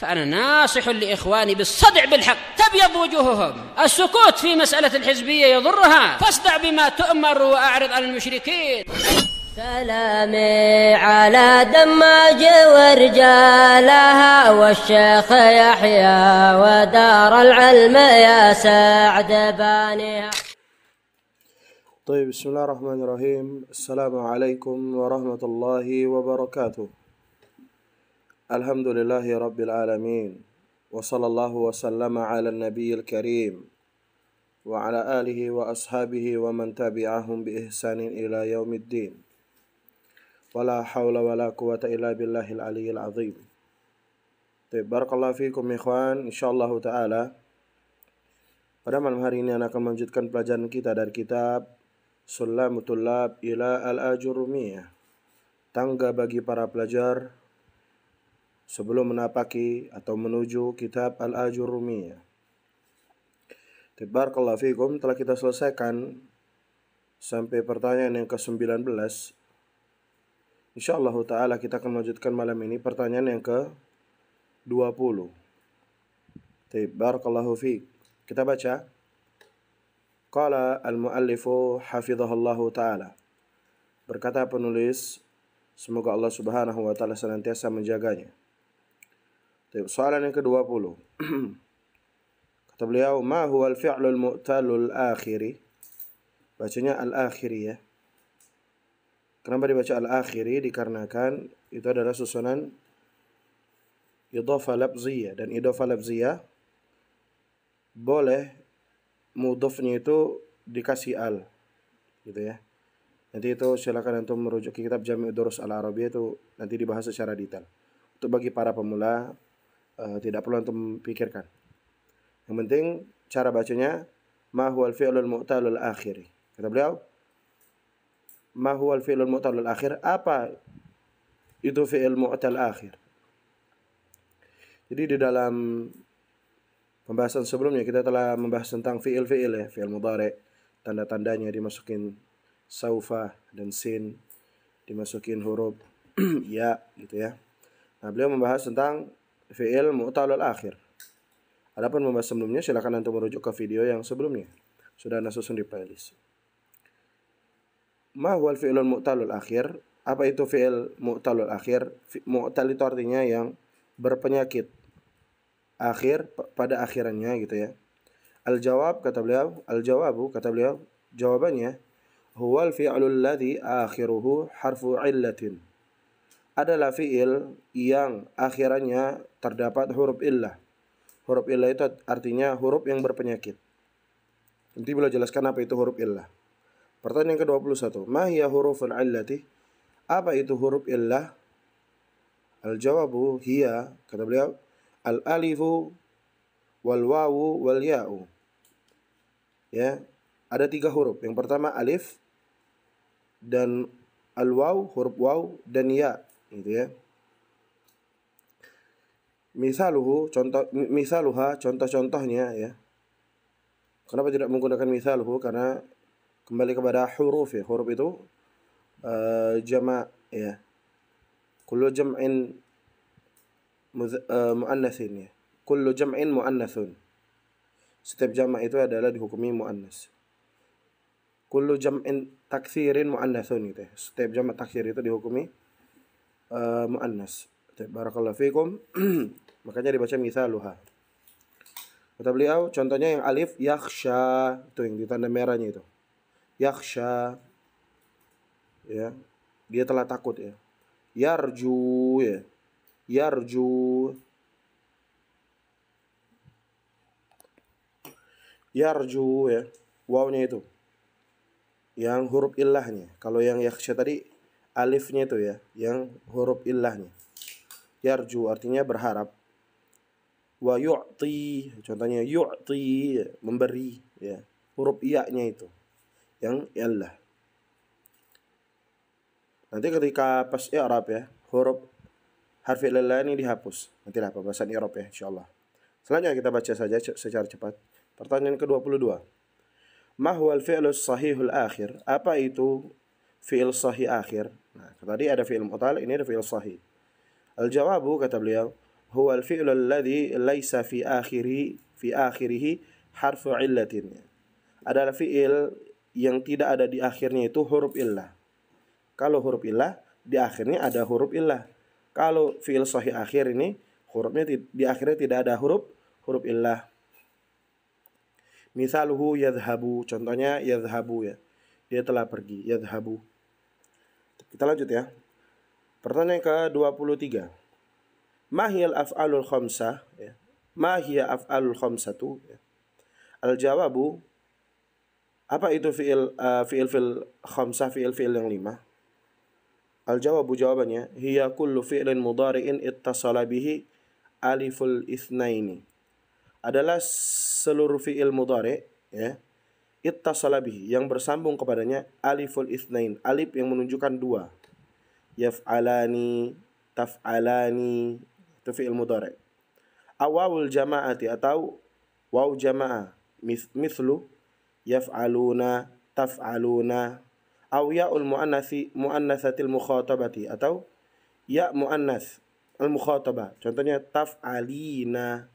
فأنا ناصح لإخواني بالصدع بالحق تبيض وجوههم. السكوت في مسألة الحزبية يضرها، فاصدع بما تؤمر وأعرض عن المشركين. سلامي على دماج ورجالها والشيخ يحيى ودار العلم يا سعد بانيها. طيب، بسم الله الرحمن الرحيم. السلام عليكم ورحمة الله وبركاته. الحمد لله رب العالمين، وصلى الله وسلم على النبي الكريم وعلى آله وأصحابه ومن تبعهم بإحسان إلى يوم الدين. ولا حول ولا قوة إلا بالله العلي العظيم. Barakallahu fikum ikhwan. Insyaallah ta'ala pada malam hari ini anak akan melanjutkan pelajaran kita dari kitab Sulamut Thullab ila Al-Ajurrumiyah, tangga bagi para pelajar sebelum menapaki atau menuju kitab Al-Ajurrumiyah. Barakallahu fikum, telah kita selesaikan sampai pertanyaan yang ke-19. Insyaallah ta'ala kita akan melanjutkan malam ini pertanyaan yang ke-20. Barakallahu fiik. Kita baca. Qala al-muallifu hafizahullahu ta'ala. Berkata penulis, semoga Allah subhanahu wa ta'ala senantiasa menjaganya. Soalan yang ke-20. Kata beliau, ma huwa al-fi'lul mu'talul akhiri? Bacanya al-akhiri ya. Kenapa dibaca al-akhiri? Dikarenakan itu adalah susunan idhofah lafziyah, dan idhofah lafziyah boleh mudhofnya itu dikasih al, gitu ya. Nanti itu silakan antum merujuk ke kitab Jami' Durus Al-Arabiyah, itu nanti dibahas secara detail. Untuk bagi para pemula tidak perlu antum pikirkan. Yang penting cara bacanya ma huwal fi'lul mu'talul akhiri. Kata beliau, ma huwal fi'lul mu'talul akhir? Apa itu fi'il mu'tal akhir? Jadi di dalam pembahasan sebelumnya kita telah membahas tentang fi'il-fi'il ya, fi'il mudhari', tanda-tandanya dimasukin saufa dan sin, dimasukin huruf ya gitu ya. Nah, beliau membahas tentang fi'il mu'talul akhir. Adapun pembahasan sebelumnya silakan antum merujuk ke video yang sebelumnya. Sudah ada susun di playlist. Ma huwal fi'lul mu'talul akhir? Apa itu fi'il mu'talul akhir? Mu'tal itu artinya yang berpenyakit. Akhir pada akhirannya gitu ya. Al-jawab kata beliau, al-jawabu kata beliau, jawabannya huwal fi'lul ladzi akhiruhu harfu illatin. Adalah fi'il yang akhirannya terdapat huruf illah. Huruf illah itu artinya huruf yang berpenyakit. Nanti beliau jelaskan apa itu huruf illah. Pertanyaan ke-21. Ma hiya huruful illati? Apa itu huruf illah? Al-jawabu hiya, kata beliau, al-alifu wal wawu wal ya'u. Ya, ada 3 huruf. Yang pertama alif, dan al-waw, huruf waw, dan ya, gitu ya. Misaluha, contoh-contohnya ya. Kenapa tidak menggunakan misaluhu? Karena kembali kepada huruf ya. Huruf itu jama' ya. Kullu jam'in muannatsin ya. Kullu jam'in muannatsun. Setiap jama' itu adalah dihukumi muannas. Kullu jam'in taksirin muannatsun gitu ya. Setiap jama' taksir itu dihukumi muannas. Barakallahu fikum. Makanya dibaca misaluha. Kata beliau, contohnya yang alif yakhsha, itu yang ditanda merahnya itu. Yakhsha, ya, dia telah takut ya. Yarju ya, yarju, yarju ya, wawnya itu yang huruf illahnya. Kalau yang yakhsha tadi alifnya itu ya, yang huruf illahnya. Yarju artinya berharap. Wa yu'ti, contohnya yu'ti, memberi ya, huruf iya-nya itu yang illah. Nanti ketika pas i'rab ya, huruf harfi illah ini dihapus. Nantilah pembahasan i'rab ya insyaallah. Selanjutnya kita baca saja secara cepat. Pertanyaan ke-22. Ma huwal fi'lus sahihul akhir? Apa itu fi'il sahih akhir? Nah, tadi ada fi'il mu'tal, ini ada fi'il sahih. Al-jawabu kata beliau, huwa al-fi'lu alladhi laisa fi akhirih harfu illatin. Adalah fi'il yang tidak ada di akhirnya itu huruf illah. Kalau huruf illah di akhirnya ada huruf illah. Kalau fi'il sahih akhir ini hurufnya di akhirnya tidak ada huruf illah. Misaluhu yadhhabu, contohnya yadhhabu ya. Dia telah pergi, yadhhabu. Kita lanjut ya. Pertanyaan ke-23. Ma hiyal af'alul khamsah ya. Ma hiya af'alul khamsatu ya. Al-jawabu, apa itu fi'il khamsah, fi'il yang 5? Al-jawabu, jawabannya, hiya kullu fi'lin mudhari'in ittasala bihi aliful itsnaini. Adalah seluruh fi'il mudhari' ya, ittasala bihi, yang bersambung kepadanya aliful itsnain, alif yang menunjukkan dua. Yaf'alani, taf'alani, itu fi'il mudhari'. Awawul jama'ati, atau waw jama'ah, mithlu yaf'aluna, taf'aluna. Aw ya'ul muannatsatil mukhatabati, atau ya muannats al mukhatabah, contohnya taf'alina.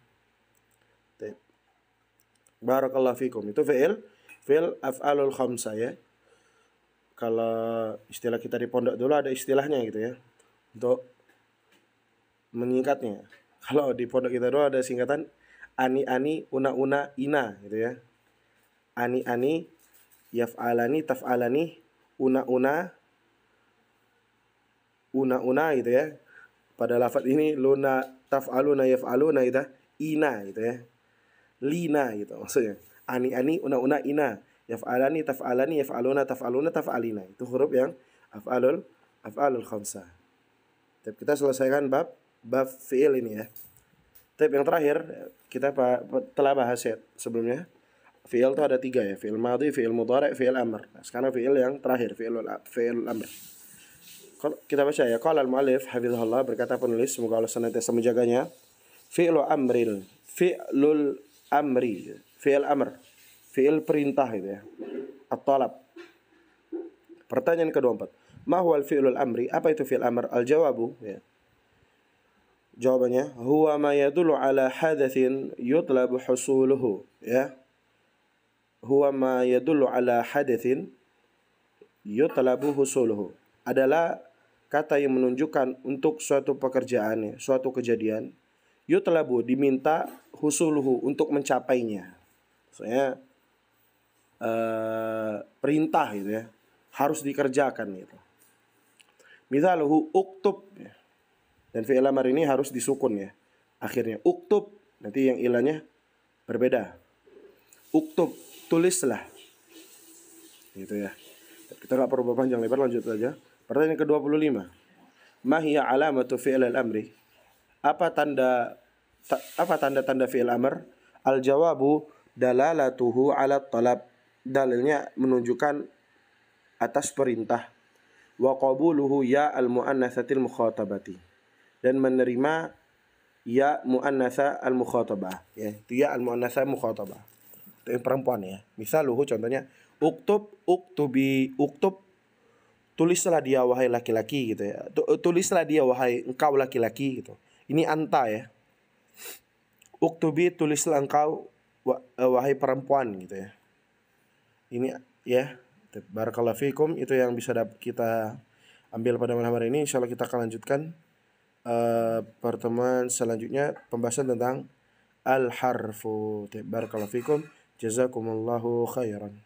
Barakallahu fikum. Itu fi'il af'alul khamsah ya. Kalau istilah kita di pondok dulu ada istilahnya gitu ya, untuk menyingkatnya. Kalau di pondok kita dulu ada singkatan ani, una, ina gitu ya. Ani, yaf'alani, taf'alani, una gitu ya. Pada lafaz ini luna, taf'aluna, yaf'aluna itu ina gitu ya. Lina gitu maksudnya. Ani, una, ina. Yaf'alani, taf'alani, yaf'aluna, taf'alina. Itu huruf yang af'alul khamsah. Tapi kita selesaikan bab fi'il ini ya. Tapi yang terakhir kita telah bahas ya sebelumnya. Fi'il itu ada 3 ya. Fi'il madhi, fi'il mudhari', fi'il amr. Nah, sekarang fi'il yang terakhir, fi'il amr. Kita baca ya. Qala al-mu'allif hafizahullah, berkata penulis, semoga Allah senantiasa menjaganya. Fi'lu amri, fi'il amr, fi'il perintah gitu ya. At-talab. Pertanyaan ke-24. Ma huwal fi'lul amri? Apa itu fi'il amr? Al-jawabu ya. Jawabannya, huwa ma yadullu ala hadatsin yutlabu husuluhu ya. Huwa ma yadullu ala hadatsin yutlabu husuluhu. Adalah kata yang menunjukkan untuk suatu pekerjaan, suatu kejadian. Yutlabu, diminta, husuluhu, untuk mencapainya. Maksudnya perintah gitu ya, harus dikerjakan gitu. Misaluhu uktub ya. Dan fi'il amr ini harus disukun ya. Akhirnya uktub, nanti yang ilahnya berbeda. Uktub, tulislah. Gitu ya. Kita enggak perlu berpanjang lebar, lanjut saja. Pertanyaan ke-25. Ma hiya alamatu fi'il al-amri? Apa tanda-tanda fi'il amr? Al-jawabu dalalatuhu 'ala talab. Dalilnya menunjukkan atas perintah. Wa qabuluhu ya al-muannatsatil mukhatabati. Dan menerima ya muannatsa al-mukhatabah ya. Itu ya al-muannatsa mukhatabah. Itu yang perempuan ya. Misaluhu, contohnya uktub, uktubi, uktub, tulislah dia wahai laki-laki gitu ya. Tulislah dia wahai engkau laki-laki gitu. Ini anta ya. Uktubi, tulislah engkau wahai perempuan gitu ya. Ini ya. Barakallahu fikum, itu yang bisa kita ambil pada malam hari ini. Insyaallah kita akan lanjutkan pertemuan selanjutnya, pembahasan tentang al-harfu. Barakallahu fikum, jazakumullahu khairan.